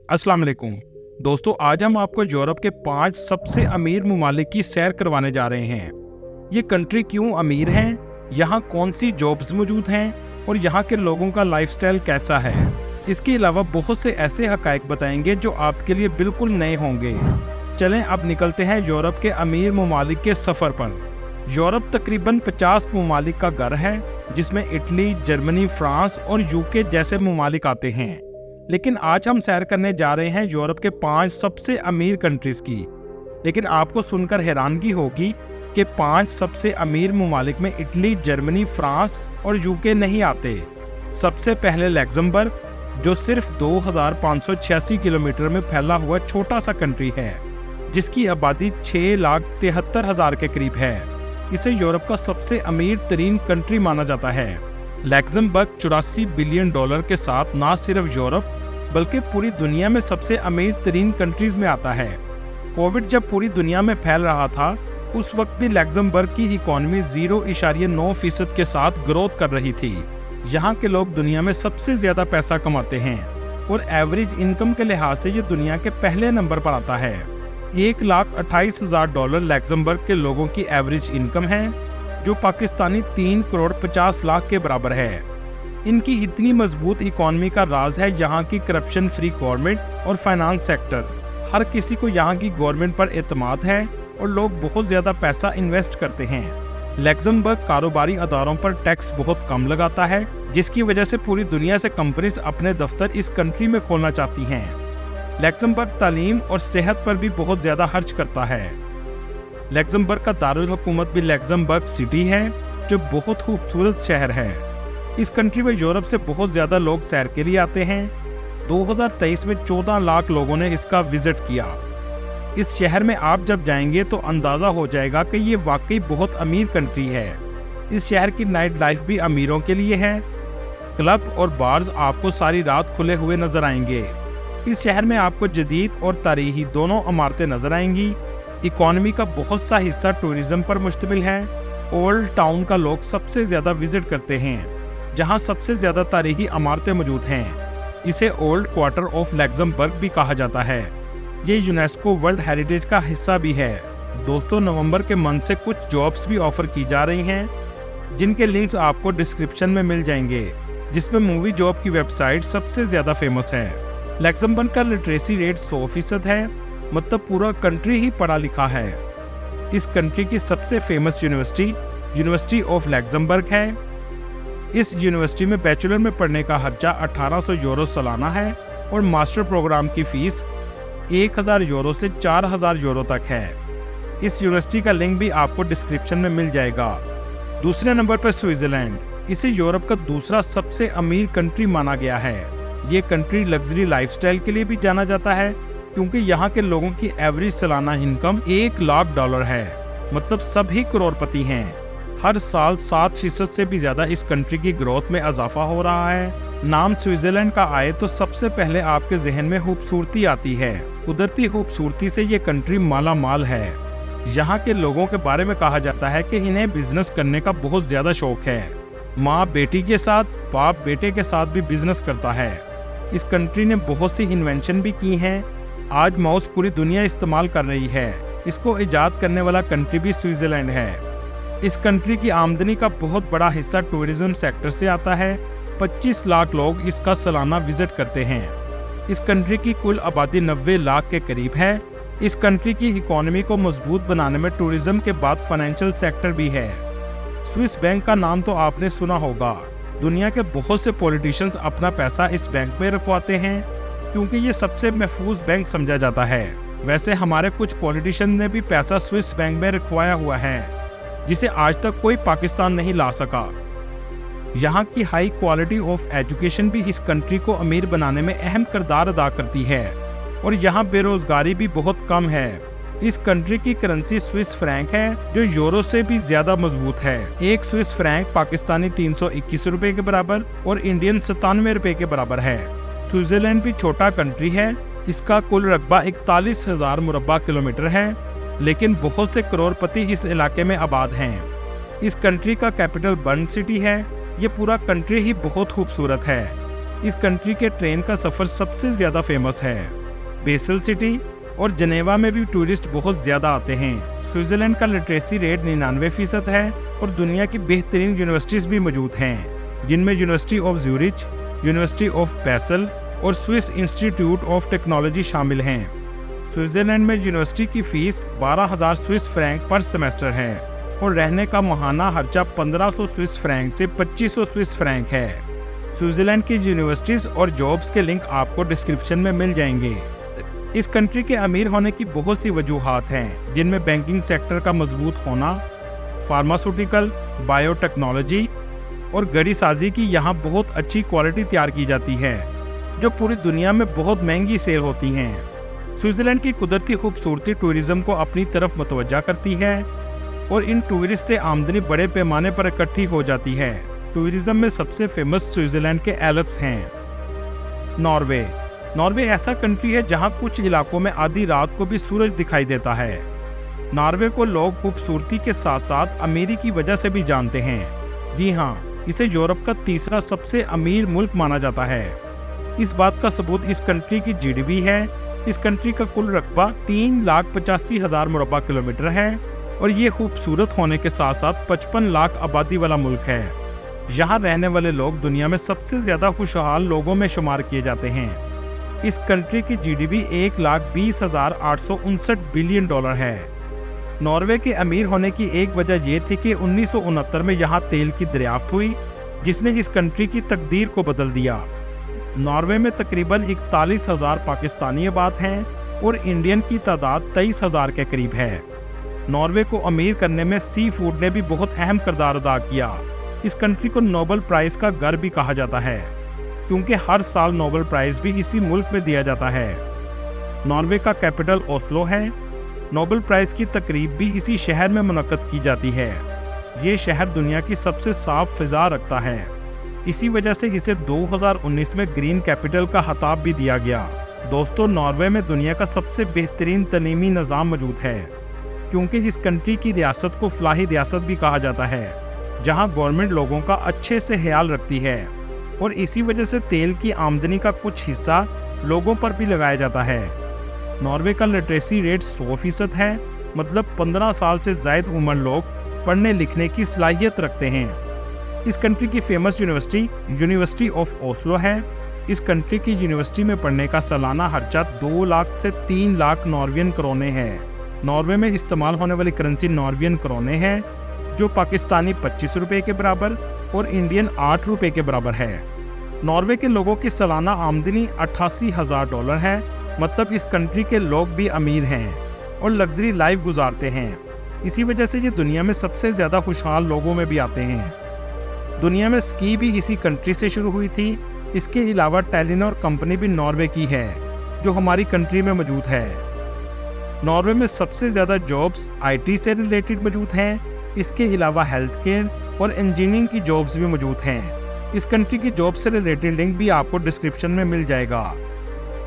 अस्सलाम वालेकुम दोस्तों, आज हम आपको यूरोप के 5 सबसे अमीर ममालिक की सैर करवाने जा रहे हैं। ये कंट्री क्यों अमीर हैं, यहाँ कौन सी जॉब्स मौजूद हैं और यहाँ के लोगों का लाइफस्टाइल कैसा है। इसके अलावा बहुत से ऐसे हकायक बताएंगे जो आपके लिए बिल्कुल नए होंगे। चलें अब निकलते हैं यूरोप के अमीर ममालिक के सफ़र पर। यूरोप तकरीबन 50 ममालिक का घर है, जिसमें इटली, जर्मनी, फ्रांस और यूके जैसे ममालिक आते हैं। लेकिन आज हम सैर करने जा रहे हैं यूरोप के 5 सबसे अमीर कंट्रीज की। लेकिन आपको सुनकर हैरानगी होगी कि 5 सबसे अमीर ममालिक में इटली, जर्मनी, फ्रांस और यूके नहीं आते। सबसे पहले लग्जमबर्ग, जो सिर्फ 2586 किलोमीटर में फैला हुआ छोटा सा कंट्री है, जिसकी आबादी 6,73,000 के करीब है। इसे यूरोप का सबसे अमीर तरीन कंट्री माना जाता है। लग्जमबर्ग $84 बिलियन के साथ न सिर्फ यूरोप बल्कि पूरी दुनिया में सबसे अमीर तरीन कंट्रीज में आता है। कोविड जब पूरी दुनिया में फैल रहा था, उस वक्त भी लग्जमबर्ग की इकोनॉमी 0.9% के साथ ग्रोथ कर रही थी। यहाँ के लोग दुनिया में सबसे ज्यादा पैसा कमाते हैं और एवरेज इनकम के लिहाज से ये दुनिया के पहले नंबर पर आता है। $1,28,000 लग्जमबर्ग के लोगों की एवरेज इनकम है, जो पाकिस्तानी 3,50,00,000 के बराबर है। इनकी इतनी मजबूत इकोनॉमी का राज है यहाँ की करप्शन फ्री गवर्नमेंट और फाइनेंस सेक्टर। हर किसी को यहाँ की गवर्नमेंट पर एतमाद है और लोग बहुत ज्यादा पैसा इन्वेस्ट करते हैं। लग्जमबर्ग कारोबारी अदारों पर टैक्स बहुत कम लगाता है, जिसकी वजह से पूरी दुनिया से कंपनीज अपने दफ्तर इस कंट्री में खोलना चाहती हैं। लग्जमबर्ग तालीम और सेहत पर भी बहुत ज्यादा खर्च करता है। लग्जमबर्ग का दारुल हुकूमत भी लग्जमबर्ग सिटी है, जो बहुत खूबसूरत शहर है। इस कंट्री में यूरोप से बहुत ज्यादा लोग सैर के लिए आते हैं। 2023 में 14 लाख लोगों ने इसका विजिट किया। इस शहर में आप जब जाएंगे तो अंदाजा हो जाएगा कि ये वाकई बहुत अमीर कंट्री है। इस शहर की नाइट लाइफ भी अमीरों के लिए है। क्लब और बार्स आपको सारी रात खुले हुए नजर आएंगे। इस शहर में आपको जदीद और तारीखी दोनों इमारतें नजर आएंगी। इकोनॉमी का बहुत सा हिस्सा टूरिज्म पर मुश्तमिल है। ओल्ड टाउन का लोग सबसे ज्यादा विजिट करते हैं, जहां सबसे ज्यादा तारीखी इमारतें मौजूद हैं। इसे ओल्ड क्वार्टर ऑफ लग्जमबर्ग भी कहा जाता है। ये यूनेस्को वर्ल्ड हेरिटेज का हिस्सा भी है। दोस्तों, नवंबर के मंथ से कुछ जॉब्स भी ऑफर की जा रही हैं, जिनके लिंक्स आपको डिस्क्रिप्शन में मिल जाएंगे, जिसमें मूवी जॉब की वेबसाइट सबसे ज्यादा फेमस है। लग्जमबर्ग का लिटरेसी रेट 100% है, मतलब पूरा कंट्री ही पढ़ा लिखा है। इस कंट्री की सबसे फेमस यूनिवर्सिटी ऑफ लग्जमबर्ग है। इस यूनिवर्सिटी में बैचलर में पढ़ने का खर्चा 1800 यूरो सालाना है और मास्टर प्रोग्राम की फीस 1000 यूरो से 4000 यूरो तक है। इस यूनिवर्सिटी का लिंक भी आपको डिस्क्रिप्शन में मिल जाएगा। दूसरे नंबर पर स्विट्जरलैंड, इसे यूरोप का दूसरा सबसे अमीर कंट्री माना गया है। ये कंट्री लग्जरी लाइफस्टाइल के लिए भी जाना जाता है, क्योंकि यहाँ के लोगों की एवरेज सालाना इनकम $1,00,000 है, मतलब सभी करोड़पति हैं। हर साल 7% से भी ज्यादा इस कंट्री की ग्रोथ में इजाफा हो रहा है। नाम स्विट्जरलैंड का आए तो सबसे पहले आपके जहन में खूबसूरती आती है। कुदरती खूबसूरती से ये कंट्री माला माल है। यहाँ के लोगों के बारे में कहा जाता है कि इन्हें बिजनेस करने का बहुत ज्यादा शौक है। माँ बेटी के साथ, बाप बेटे के साथ भी बिजनेस करता है। इस कंट्री ने बहुत सी इन्वेंशन भी की हैं। आज माउस पूरी दुनिया इस्तेमाल कर रही है। इसको इजाद करने वाला कंट्री भी स्विट्जरलैंड है। इस कंट्री की आमदनी का बहुत बड़ा हिस्सा टूरिज्म सेक्टर से आता है। 25 लाख लोग इसका सालाना विजिट करते हैं। इस कंट्री की कुल आबादी 90 लाख के करीब है। इस कंट्री की इकोनॉमी को मजबूत बनाने में टूरिज्म के बाद फाइनेंशियल सेक्टर भी है। स्विस बैंक का नाम तो आपने सुना होगा। दुनिया के बहुत से पॉलिटिशियंस अपना पैसा इस बैंक में रखवाते हैं, क्योंकि ये सबसे महफूज बैंक समझा जाता है। वैसे हमारे कुछ पॉलिटिशियन ने भी पैसा स्विस बैंक में रखवाया हुआ है, जिसे आज तक कोई पाकिस्तान नहीं ला सका। यहाँ की हाई क्वालिटी ऑफ एजुकेशन भी इस कंट्री को अमीर बनाने में अहम किरदार अदा करती है और यहाँ बेरोजगारी भी बहुत कम है। इस कंट्री की करेंसी स्विस फ्रैंक है, जो यूरो से भी ज्यादा मजबूत है। एक स्विस फ्रैंक पाकिस्तानी 321 रुपए के बराबर और इंडियन 97 रुपए के बराबर है। स्विट्जरलैंड भी छोटा कंट्री है। इसका कुल रकबा 41,000 मुरब्बा किलोमीटर है, लेकिन बहुत से करोड़पति इस इलाके में आबाद हैं। इस कंट्री का कैपिटल बर्न सिटी है। ये पूरा कंट्री ही बहुत खूबसूरत है। इस कंट्री के ट्रेन का सफर सबसे ज्यादा फेमस है। बेसल सिटी और जनेवा में भी टूरिस्ट बहुत ज़्यादा आते हैं। स्विट्ज़रलैंड का लिटरेसी रेट 99% है और दुनिया की बेहतरीन यूनिवर्सिटीज़ भी मौजूद हैं, जिनमें university of Zurich, university of Basel और स्विस इंस्टीट्यूट ऑफ टेक्नोलॉजी शामिल हैं। स्विट्ज़रलैंड में यूनिवर्सिटी की fees 12,000 Swiss franc per semester है और रहने का माहाना खर्चा 1500 स्विस फ्रैंक से 2500 स्विस फ्रैंक है। स्विट्ज़रलैंड की यूनिवर्सिटीज़ और जॉब्स के लिंक आपको डिस्क्रिप्शन में मिल जाएंगे। इस कंट्री के अमीर होने की बहुत सी वजूहात हैं, जिनमें बैंकिंग सेक्टर का मजबूत होना, फार्मास्यूटिकल, बायोटेक्नोलॉजी और गड़ी साजी की यहाँ बहुत अच्छी क्वालिटी तैयार की जाती है, जो पूरी दुनिया में बहुत महंगी सेल होती हैं। स्विट्ज़रलैंड की कुदरती खूबसूरती टूरिज्म को अपनी तरफ मतवज्जा करती है और इन टूरिस्ट से आमदनी बड़े पैमाने पर इकट्ठी हो जाती है। टूरिज्म में सबसे फेमस स्विट्ज़रलैंड के एल्प्स हैं। नॉर्वे ऐसा कंट्री है जहां कुछ इलाकों में आधी रात को भी सूरज दिखाई देता है। नॉर्वे को लोग खूबसूरती के साथ साथ अमीरी की वजह से भी जानते हैं। जी हाँ, इसे यूरोप का तीसरा सबसे अमीर मुल्क माना जाता है। इस बात का सबूत इस कंट्री की जीडीपी है। इस कंट्री का कुल रकबा 3,85,000 मुरब्बा किलोमीटर है और ये खूबसूरत होने के साथ साथ 55 लाख आबादी वाला मुल्क है। यहाँ रहने वाले लोग दुनिया में सबसे ज्यादा खुशहाल लोगों में शुमार किए जाते हैं। इस कंट्री की जीडीपी 1,20,859 बिलियन डॉलर है। नॉर्वे के अमीर होने की एक वजह यह थी कि 1969 में यहाँ तेल की दरियाफ्त हुई, जिसने इस कंट्री की तकदीर को बदल दिया। नॉर्वे में तकरीबन 41,000 पाकिस्तानी आबाद हैं और इंडियन की तादाद 23,000 के करीब है। नॉर्वे को अमीर करने में सी फूड ने भी बहुत अहम किरदार अदा किया। इस कंट्री को नोबेल प्राइज का घर भी कहा जाता है, क्योंकि हर साल नोबेल प्राइज भी इसी मुल्क में दिया जाता है। नॉर्वे का कैपिटल ओस्लो है। नोबेल प्राइज की तकरीब भी इसी शहर में मुनक्कद की जाती है। ये शहर दुनिया की सबसे साफ फिजा रखता है। इसी वजह से इसे 2019 में ग्रीन कैपिटल का खिताब भी दिया गया। दोस्तों, नॉर्वे में दुनिया का सबसे बेहतरीन तलीमी निज़ाम मौजूद है, क्योंकि इस कंट्री की रियासत को फलाही रियासत भी कहा जाता है, जहाँ गवर्नमेंट लोगों का अच्छे से ख्याल रखती है और इसी वजह से तेल की आमदनी का कुछ हिस्सा लोगों पर भी लगाया जाता है। नॉर्वे का लिटरेसी रेट 100% है, मतलब 15 साल से ज़ायद उम्र लोग पढ़ने लिखने की सलाहियत रखते हैं। इस कंट्री की फेमस यूनिवर्सिटी ऑफ ओस्लो है। इस कंट्री की यूनिवर्सिटी में पढ़ने का सालाना खर्चा 2 लाख से 3 लाख नॉर्वेन करोने है। नॉर्वे में इस्तेमाल होने वाली करेंसी नॉर्वेन करोने है, जो पाकिस्तानी 25 रुपये के बराबर और इंडियन 8 रुपये के बराबर है। नॉर्वे के लोगों की सालाना आमदनी $88,000 है, मतलब इस कंट्री के लोग भी अमीर हैं और लग्जरी लाइफ गुजारते हैं। इसी वजह से ये दुनिया में सबसे ज़्यादा खुशहाल लोगों में भी आते हैं। दुनिया में स्की भी इसी कंट्री से शुरू हुई थी। इसके अलावा टेलीनॉर कंपनी भी नॉर्वे की है, जो हमारी कंट्री में मौजूद है। नॉर्वे में सबसे ज़्यादा जॉब्स आईटी से रिलेटेड मौजूद हैं। इसके अलावा हेल्थ केयर और इंजीनियरिंग की जॉब्स भी मौजूद हैं। इस कंट्री की जॉब से रिलेटेड लिंक भी आपको डिस्क्रिप्शन में मिल जाएगा।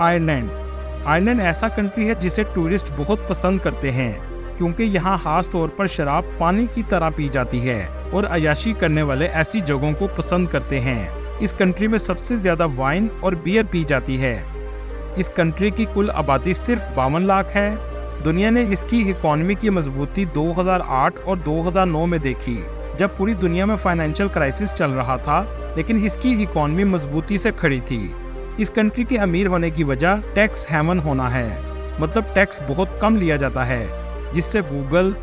आयरलैंड ऐसा कंट्री है जिसे टूरिस्ट बहुत पसंद करते हैं, क्योंकि यहाँ खास तौर पर शराब पानी की तरह पी जाती है और अयाशी करने वाले ऐसी जगहों को पसंद करते हैं। इस कंट्री में सबसे ज़्यादा वाइन और बियर पी जाती है। इस कंट्री की कुल आबादी सिर्फ 52 लाख है। दुनिया ने इसकी इकोनॉमी की मजबूती 2008 और 2009 में देखी, जब पूरी दुनिया में फाइनेंशियल क्राइसिस चल रहा था, लेकिन इसकी इकोनॉमी मजबूती से खड़ी थी। इस कंट्री के अमीर होने की वजह टैक्स हेवन होना है, मतलब टैक्स बहुत कम लिया जाता है, जिससे गूगल,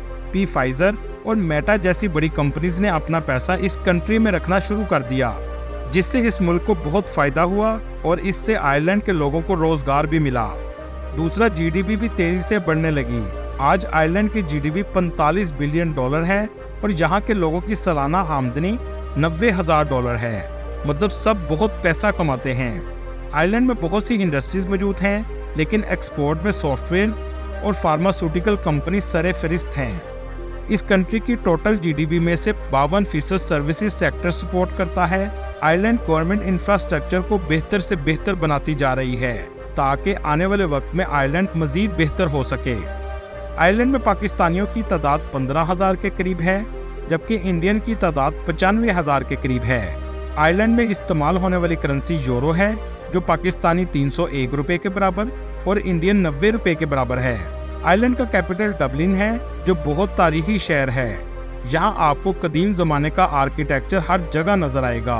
फाइजर और मेटा जैसी बड़ी कंपनीज ने अपना पैसा इस कंट्री में रखना शुरू कर दिया, जिससे इस मुल्क को बहुत फायदा हुआ और इससे आयरलैंड के लोगों को रोजगार भी मिला। दूसरा, जीडीपी भी तेजी से बढ़ने लगी। आज आयरलैंड की जीडीपी $45 बिलियन है और यहाँ के लोगों की सालाना आमदनी $90,000 है, मतलब सब बहुत पैसा कमाते हैं। आयरलैंड में बहुत सी इंडस्ट्रीज मौजूद हैं, लेकिन एक्सपोर्ट में सॉफ्टवेयर और फार्मास्यूटिकल कंपनी सरे फहरिस्त हैं। इस कंट्री की टोटल जीडीपी में से 52% सर्विसेज सेक्टर सपोर्ट करता है। आयरलैंड गवर्नमेंट इंफ्रास्ट्रक्चर को बेहतर से बेहतर बनाती जा रही है, ताकि आने वाले वक्त में आयरलैंड मजीद बेहतर हो सके। आयरलैंड में पाकिस्तानियों की तादाद 15,000 के करीब है, जबकि इंडियन की तादाद 95,000 के करीब है। आयरलैंड में इस्तेमाल होने वाली करेंसी यूरो है, जो पाकिस्तानी 301 रुपए के बराबर और इंडियन 90 रुपए के बराबर है। आयरलैंड का कैपिटल डबलिन है, जो बहुत तारीखी शहर है। यहाँ आपको कदीम जमाने का आर्किटेक्चर हर जगह नजर आएगा।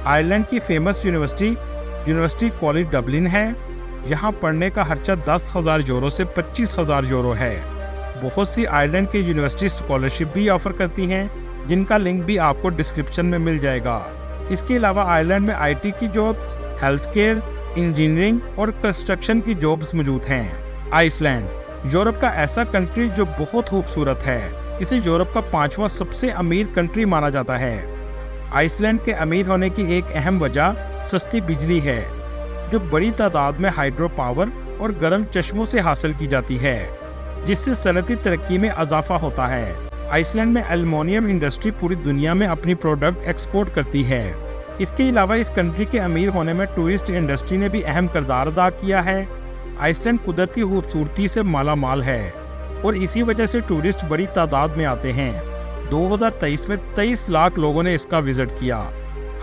आयरलैंड की फेमस यूनिवर्सिटी कॉलेज डबलिन है। यहाँ पढ़ने का खर्चा 10,000 यूरो से 25,000 यूरो है। बहुत सी आयरलैंड की यूनिवर्सिटी स्कॉलरशिप भी ऑफर करती हैं, जिनका लिंक भी आपको डिस्क्रिप्शन में मिल जाएगा। इसके अलावा आयरलैंड में IT की जॉब्स, हेल्थ केयर, इंजीनियरिंग और कंस्ट्रक्शन की जॉब्स मौजूद हैं। आइसलैंड यूरोप का ऐसा कंट्री जो बहुत खूबसूरत है। इसे यूरोप का 5वां सबसे अमीर कंट्री माना जाता है। आइसलैंड के अमीर होने की एक अहम वजह सस्ती बिजली है, जो बड़ी तादाद में हाइड्रो पावर और गर्म चश्मों से हासिल की जाती है, जिससे सनती तरक्की में इजाफा होता है। आइसलैंड में एल्युमिनियम इंडस्ट्री पूरी दुनिया में अपनी प्रोडक्ट एक्सपोर्ट करती है। इसके अलावा इस कंट्री के अमीर होने में टूरिस्ट इंडस्ट्री ने भी अहम किरदार अदा किया है। आइसलैंड कुदरती खूबसूरती से माला माल है और इसी वजह से टूरिस्ट बड़ी तादाद में आते हैं। 2023 में 23 लाख लोगों ने इसका विजिट किया।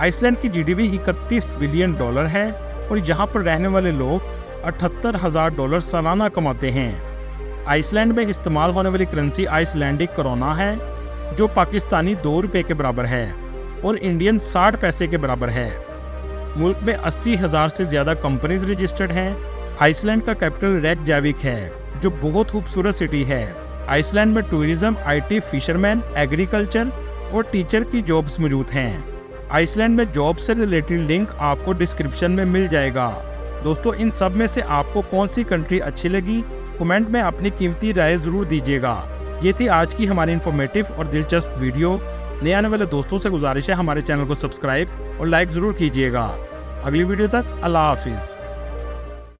आइसलैंड की GDP $31 बिलियन है और यहाँ पर रहने वाले लोग $78,000 सालाना कमाते हैं। आइसलैंड में इस्तेमाल होने वाली करेंसी आइसलैंडिक करोना है, जो पाकिस्तानी 2 रुपए के बराबर है और इंडियन 60 पैसे के बराबर है। मुल्क में 80,000 से ज़्यादा कंपनीज रजिस्टर्ड हैं। आइसलैंड का कैपिटल रेकजाविक है, जो बहुत खूबसूरत सिटी है। आइसलैंड में टूरिज्म, IT, फिशरमैन, एग्रीकल्चर और टीचर की जॉब्स मौजूद हैं। आइसलैंड में जॉब से रिलेटेड लिंक आपको डिस्क्रिप्शन में मिल जाएगा। दोस्तों, इन सब में से आपको कौन सी कंट्री अच्छी लगी, कमेंट में अपनी कीमती राय ज़रूर दीजिएगा। ये थी आज की हमारी इन्फॉर्मेटिव और दिलचस्प वीडियो। नए आने वाले दोस्तों से गुजारिश है हमारे चैनल को सब्सक्राइब और लाइक ज़रूर कीजिएगा। अगली वीडियो तक अल्लाह हाफिज़।